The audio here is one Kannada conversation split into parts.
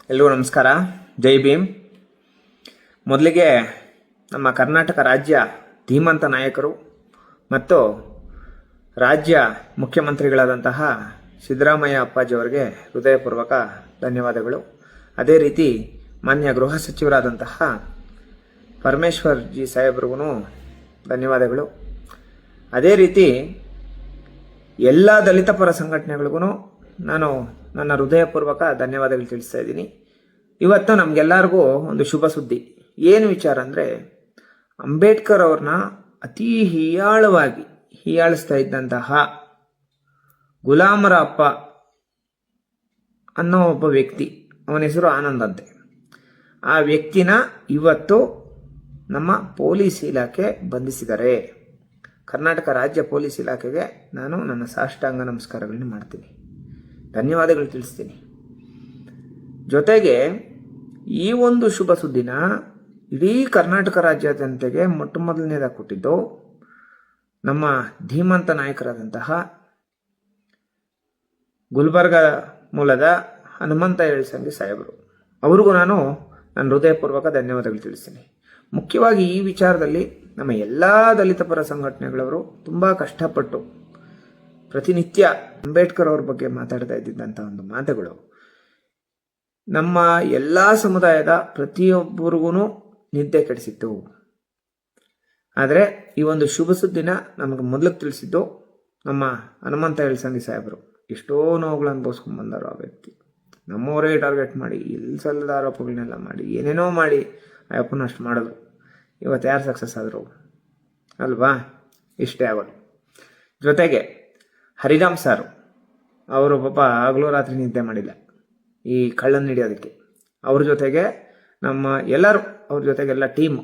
ಎಲ್ರಿಗೂ ನಮಸ್ಕಾರ. ಜೈ ಭೀಮ್. ಮೊದಲಿಗೆ ನಮ್ಮ ಕರ್ನಾಟಕ ರಾಜ್ಯ ಧೀಮಂತ ನಾಯಕರು ಮತ್ತು ರಾಜ್ಯ ಮುಖ್ಯಮಂತ್ರಿಗಳಾದಂತಹ ಸಿದ್ದರಾಮಯ್ಯ ಅಪ್ಪಾಜಿಯವರಿಗೆ ಹೃದಯಪೂರ್ವಕ ಧನ್ಯವಾದಗಳು. ಅದೇ ರೀತಿ ಮಾನ್ಯ ಗೃಹ ಸಚಿವರಾದಂತಹ ಪರಮೇಶ್ವರ್ ಜಿ ಸಾಹೇಬ್ರಿಗೂ ಧನ್ಯವಾದಗಳು. ಅದೇ ರೀತಿ ಎಲ್ಲ ದಲಿತ ಪರ ಸಂಘಟನೆಗಳಿಗೂ ನಾನು ನನ್ನ ಹೃದಯಪೂರ್ವಕ ಧನ್ಯವಾದಗಳು ತಿಳಿಸ್ತಾ ಇದ್ದೀನಿ. ಇವತ್ತು ನಮಗೆಲ್ಲರಿಗೂ ಒಂದು ಶುಭ ಸುದ್ದಿ. ಏನು ವಿಚಾರ ಅಂದರೆ, ಅಂಬೇಡ್ಕರ್ ಅವ್ರನ್ನ ಅತಿ ಹೀಯಾಳಿಸ್ತಾ ಇದ್ದಂತಹ ಗುಲಾಮರ ಅಪ್ಪ ಅನ್ನೋ ಒಬ್ಬ ವ್ಯಕ್ತಿ, ಅವನ ಹೆಸರು ಆನಂದ್ ಅಂತೆ. ಆ ವ್ಯಕ್ತಿನ ಇವತ್ತು ನಮ್ಮ ಪೊಲೀಸ್ ಇಲಾಖೆ ಬಂಧಿಸಿದ್ದಾರೆ. ಕರ್ನಾಟಕ ರಾಜ್ಯ ಪೊಲೀಸ್ ಇಲಾಖೆಗೆ ನಾನು ನನ್ನ ಸಾಷ್ಟಾಂಗ ನಮಸ್ಕಾರಗಳನ್ನ ಮಾಡ್ತೀನಿ, ಧನ್ಯವಾದಗಳು ತಿಳಿಸ್ತೀನಿ. ಜೊತೆಗೆ ಈ ಒಂದು ಶುಭ ಸುದ್ದಿನ ಇಡೀ ಕರ್ನಾಟಕ ರಾಜ್ಯ ಜನತೆಗೆ ಮೊಟ್ಟ ಮೊದಲನೇದಾಗಿ ಕೊಟ್ಟಿದ್ದು ನಮ್ಮ ಧೀಮಂತ ನಾಯಕರಾದಂತಹ ಗುಲ್ಬರ್ಗ ಮೂಲದ ಹನುಮಂತ ಯಳಸಂಗಿ ಸಾಹೇಬರು. ಅವ್ರಿಗೂ ನಾನು ನನ್ನ ಹೃದಯಪೂರ್ವಕ ಧನ್ಯವಾದಗಳು ತಿಳಿಸ್ತೀನಿ. ಮುಖ್ಯವಾಗಿ ಈ ವಿಚಾರದಲ್ಲಿ ನಮ್ಮ ಎಲ್ಲ ದಲಿತ ಪರ ಸಂಘಟನೆಗಳವರು ತುಂಬ ಕಷ್ಟಪಟ್ಟು ಪ್ರತಿನಿತ್ಯ ಅಂಬೇಡ್ಕರ್ ಅವ್ರ ಬಗ್ಗೆ ಮಾತಾಡ್ತಾ ಇದ್ದಂಥ ಒಂದು ಮಾತುಗಳು ನಮ್ಮ ಎಲ್ಲ ಸಮುದಾಯದ ಪ್ರತಿಯೊಬ್ಬರಿಗೂ ನಿದ್ದೆ ಕೆಡಿಸಿತ್ತು. ಆದರೆ ಈ ಒಂದು ಶುಭ ಸುದ್ದಿನ ನಮಗೆ ಮೊದಲಿಗೆ ತಿಳಿಸಿದ್ದು ನಮ್ಮ ಹನುಮಂತ ಯಳಸಂಗಿ ಸಾಹೇಬರು. ಎಷ್ಟೋ ನೋವುಗಳು ಅನುಭವಿಸ್ಕೊಂಡು ಬಂದರು ಆ ವ್ಯಕ್ತಿ. ನಮ್ಮವರೇ ಟಾರ್ಗೆಟ್ ಮಾಡಿ, ಇಲ್ಸಲ್ಲದ ಆರೋಪಗಳನ್ನೆಲ್ಲ ಮಾಡಿ, ಏನೇನೋ ಮಾಡಿ ಅಯ್ಯಪ್ಪನ ಅಷ್ಟು ಮಾಡಿದ್ರು. ಇವತ್ತು ಯಾರು ಸಕ್ಸಸ್ ಆದರು ಅಲ್ವಾ? ಇಷ್ಟೇ ಆಗೋದು. ಜೊತೆಗೆ ಹರಿರಾಮ್ ಸಾರು ಅವರು ಪಾಪ ಹಗಲು ರಾತ್ರಿ ನಿದ್ದೆ ಮಾಡಿಲ್ಲ ಈ ಕಳ್ಳನ್ನು ಹಿಡಿಯೋದಕ್ಕೆ. ಅವ್ರ ಜೊತೆಗೆ ನಮ್ಮ ಎಲ್ಲರೂ, ಅವ್ರ ಜೊತೆಗೆಲ್ಲ ಟೀಮು,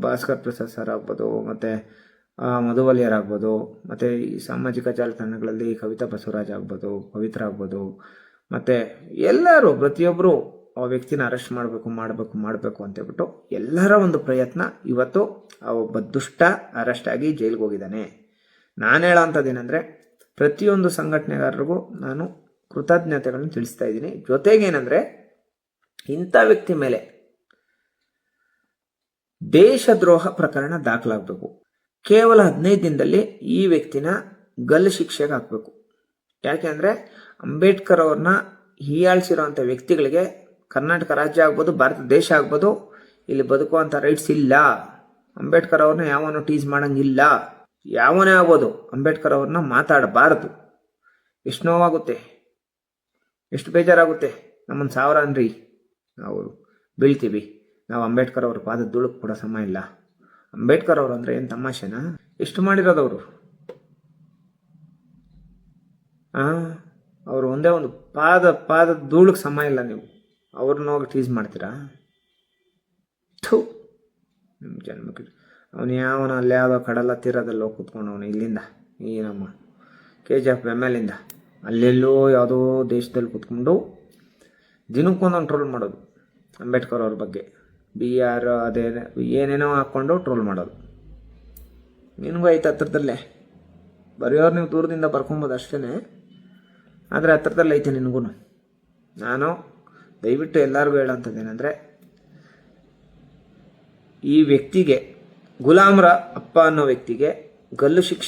ಭಾಸ್ಕರ್ ಪ್ರಸಾದ್ ಸರ್ ಆಗ್ಬೋದು, ಮತ್ತು ಮಧುವಲಿಯರ್ ಆಗ್ಬೋದು, ಮತ್ತು ಈ ಸಾಮಾಜಿಕ ಜಾಲತಾಣಗಳಲ್ಲಿ ಕವಿತಾ ಬಸವರಾಜ್ ಆಗ್ಬೋದು, ಪವಿತ್ರ ಆಗ್ಬೋದು, ಮತ್ತು ಎಲ್ಲರೂ ಪ್ರತಿಯೊಬ್ಬರು ಆ ವ್ಯಕ್ತಿನ ಅರೆಸ್ಟ್ ಮಾಡಬೇಕು ಅಂತೇಳ್ಬಿಟ್ಟು ಎಲ್ಲರ ಒಂದು ಪ್ರಯತ್ನ. ಇವತ್ತು ಆ ಒಬ್ಬ ದುಷ್ಟ ಅರೆಸ್ಟ್ ಆಗಿ ಜೈಲಿಗೆ ಹೋಗಿದ್ದಾನೆ. ನಾನು ಹೇಳೋಂಥದ್ದೇನೆಂದರೆ, ಪ್ರತಿಯೊಂದು ಸಂಘಟನೆಗಾರರಿಗೂ ನಾನು ಕೃತಜ್ಞತೆಗಳನ್ನು ತಿಳಿಸ್ತಾ ಇದ್ದೀನಿ. ಜೊತೆಗೇನೆಂದರೆ, ಇಂಥ ವ್ಯಕ್ತಿ ಮೇಲೆ ದೇಶದ್ರೋಹ ಪ್ರಕರಣ ದಾಖಲಾಗಬೇಕು. ಕೇವಲ 15 ದಿನದಲ್ಲಿ ಈ ವ್ಯಕ್ತಿನ ಗಲ್ಲು ಶಿಕ್ಷೆಗೆ ಹಾಕಬೇಕು. ಯಾಕೆಂದರೆ ಅಂಬೇಡ್ಕರ್ ಅವ್ರನ್ನ ಹೀಯಾಳಿಸಿರೋಂಥ ವ್ಯಕ್ತಿಗಳಿಗೆ ಕರ್ನಾಟಕ ರಾಜ್ಯ ಆಗ್ಬೋದು, ಭಾರತ ದೇಶ ಆಗ್ಬೋದು, ಇಲ್ಲಿ ಬದುಕುವಂಥ ರೈಟ್ಸ್ ಇಲ್ಲ. ಅಂಬೇಡ್ಕರ್ ಅವ್ರನ್ನ ಯಾವನೂ ಟೀಸ್ ಮಾಡಂಗಿಲ್ಲ. ಯಾವನೇ ಆಗ್ಬೋದು, ಅಂಬೇಡ್ಕರ್ ಅವ್ರನ್ನ ಮಾತಾಡಬಾರದು. ಎಷ್ಟು ನೋವಾಗುತ್ತೆ, ಎಷ್ಟು ಬೇಜಾರಾಗುತ್ತೆ. ನಮ್ಮನ್ನು 1000 ಅನ್ರಿ, ನಾವು ಬೀಳ್ತೀವಿ. ನಾವು ಅಂಬೇಡ್ಕರ್ ಅವ್ರ ಪಾದ ಧೂಳಕ್ಕೆ ಕೂಡ ಸಮ ಇಲ್ಲ. ಅಂಬೇಡ್ಕರ್ ಅವರು ಅಂದರೆ ಏನು ತಮಾಷೆನಾ? ಎಷ್ಟು ಮಾಡಿರೋದವರು. ಅವರು ಒಂದೇ ಒಂದು ಪಾದ ಧೂಳಕ್ಕೆ ಸಮ ಇಲ್ಲ. ನೀವು ಅವ್ರನ್ನ ಹೋಗಿ ಟೀಸ್ ಮಾಡ್ತೀರಾ? ನಿಮ್ಮ ಜನ್ಮಕ್ಕೆ ಅವನು ಯಾವನ ಅಲ್ಲಿ ಯಾವುದೋ ಕಡಲ ತೀರದಲ್ಲಿ ಹೋಗಿ ಕೂತ್ಕೊಂಡವನು. ಇಲ್ಲಿಂದ ಈ ನಮ್ಮ KGF MLಯಿಂದ ಅಲ್ಲೆಲ್ಲೋ ಯಾವುದೋ ದೇಶದಲ್ಲಿ ಕೂತ್ಕೊಂಡು ದಿನಕ್ಕೊಂದೊಂದು ಟ್ರೋಲ್ ಮಾಡೋದು ಅಂಬೇಡ್ಕರ್ ಅವ್ರ ಬಗ್ಗೆ. BR ಅದೇ ಏನೇನೋ ಹಾಕ್ಕೊಂಡು ಟ್ರೋಲ್ ಮಾಡೋದು. ನಿನಗೂ ಐತೆ ಹತ್ರದಲ್ಲೇ. ಬರೆಯೋರು ನೀವು ದೂರದಿಂದ ಬರ್ಕೊಬೋದು ಅಷ್ಟೇ, ಆದರೆ ಹತ್ರದಲ್ಲಿ ಐತೆ ನಿನಗೂ. ನಾನು ದಯವಿಟ್ಟು ಎಲ್ಲರಿಗೂ ಹೇಳೋಂಥದ್ದೇನೆಂದರೆ, ಈ ವ್ಯಕ್ತಿಗೆ, ಗುಲಾಮರ ಅಪ್ಪ ಅನ್ನೋ ವ್ಯಕ್ತಿಗೆ ಗಲ್ಲು ಶಿಕ್ಷೆ